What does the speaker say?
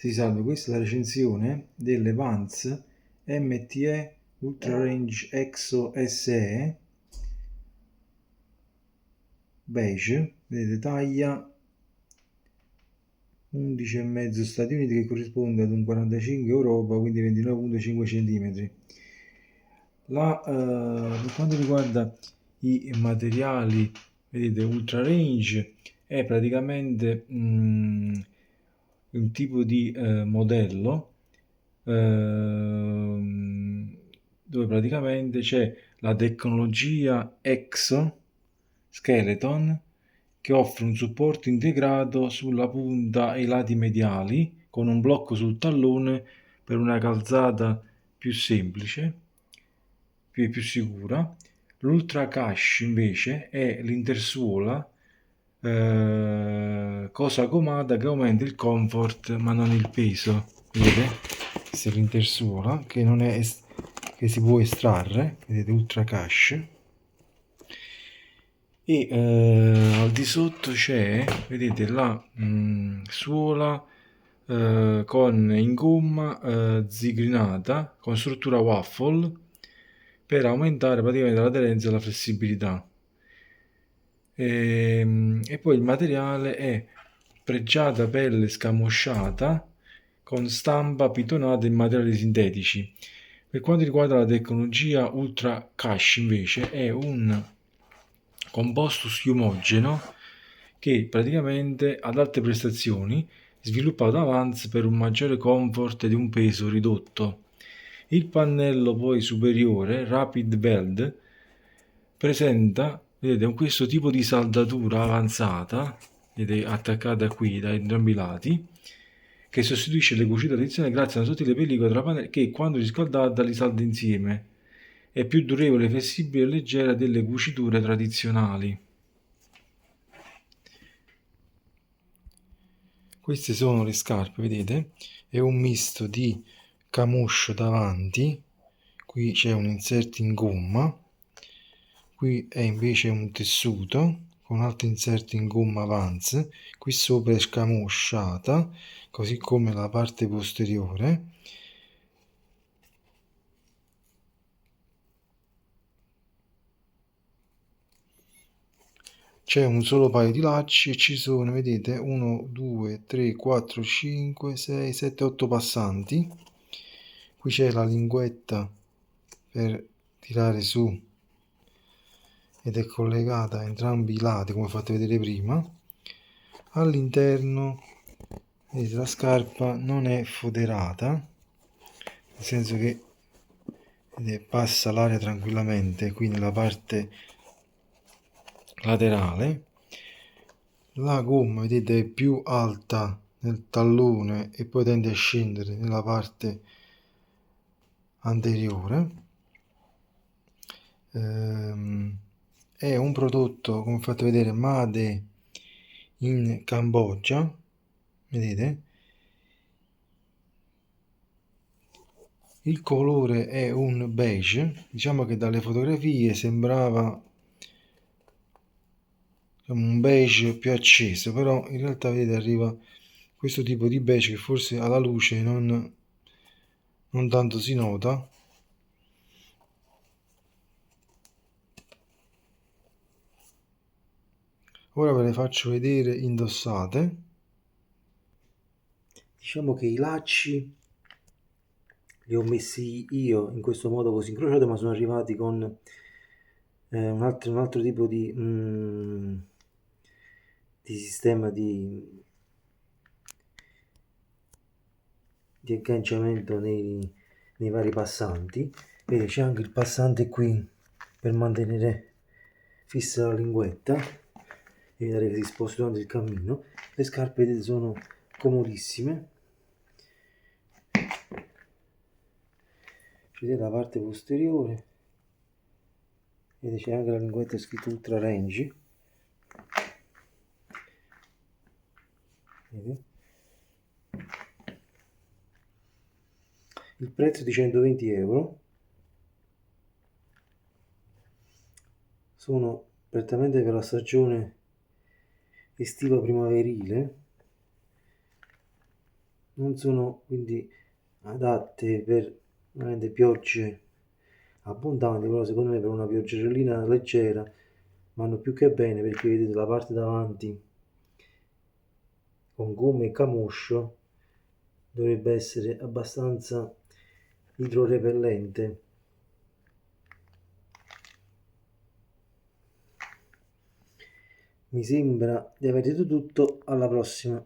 Si salve, questa è la recensione delle Vans MTE Ultra Range Exo SE beige, vedete, taglia 11,5 Stati Uniti, che corrisponde ad un 45 Europa, quindi 29,5 cm. Per quanto riguarda i materiali, vedete, Ultra Range è praticamente un tipo di modello dove praticamente c'è la tecnologia Exoskeleton, che offre un supporto integrato sulla punta e i lati mediali con un blocco sul tallone per una calzata più semplice, più sicura. L'Ultra Cash invece è l'intersuola cosa comata che aumenta il comfort ma non il peso. Vedete? Questa è l'intersuola che non è che si può estrarre, vedete, Ultra Cash. E al di sotto c'è, vedete, la suola con in gomma zigrinata con struttura waffle per aumentare praticamente l'aderenza e la flessibilità. E poi il materiale è pregiata pelle scamosciata con stampa pitonata in materiali sintetici. Per quanto riguarda la tecnologia Ultra Cash invece è un composto schiumogeno che praticamente ad alte prestazioni, sviluppato da Vans per un maggiore comfort ed un peso ridotto. Il pannello poi superiore, Rapid Weld, presenta, vedete, questo tipo di saldatura avanzata, vedete, attaccata qui da entrambi i lati, che sostituisce le cucite tradizionali grazie a una sottile pellicola tra pannelli che, quando riscaldata, li salda insieme. È più durevole, flessibile e leggera delle cuciture tradizionali. Queste sono le scarpe, vedete? È un misto di camoscio davanti, qui c'è un inserto in gomma, qui è invece un tessuto con altri inserti in gomma Vans, qui sopra è scamosciata, così come la parte posteriore. C'è un solo paio di lacci e ci sono, vedete, 1, 2, 3, 4, 5, 6, 7, 8 passanti. Qui c'è la linguetta per tirare su ed è collegata a entrambi i lati, come fate vedere prima. All'interno, vedete, la scarpa non è foderata, nel senso che, vedete, passa l'aria tranquillamente qui nella parte laterale. La gomma, vedete, è più alta nel tallone e poi tende a scendere nella parte anteriore. È un prodotto, come fate vedere, made in Cambogia, vedete. Il colore è un beige, diciamo che dalle fotografie sembrava un beige più acceso, però in realtà, vedete, arriva questo tipo di beige che forse alla luce non tanto si nota. Ora ve le faccio vedere indossate. Diciamo che i lacci li ho messi io in questo modo così incrociato, ma sono arrivati con un altro tipo di sistema di agganciamento nei vari passanti. Vedete, c'è anche il passante qui per mantenere fissa la linguetta, evitare che si sposti durante il cammino. Le scarpe, vedete, sono comodissime. Vedete la parte posteriore, vedete, c'è anche la linguetta scritta Ultra Range. Vedete? Il prezzo è di 120 euro. Sono prettamente per la stagione estiva primaverile. non sono quindi adatte per veramente piogge abbondanti, però secondo me per una pioggerellina leggera vanno più che bene perché vedete la parte davanti con gomme e camoscio dovrebbe essere abbastanza idrorepellente. Mi sembra di aver detto tutto, alla prossima.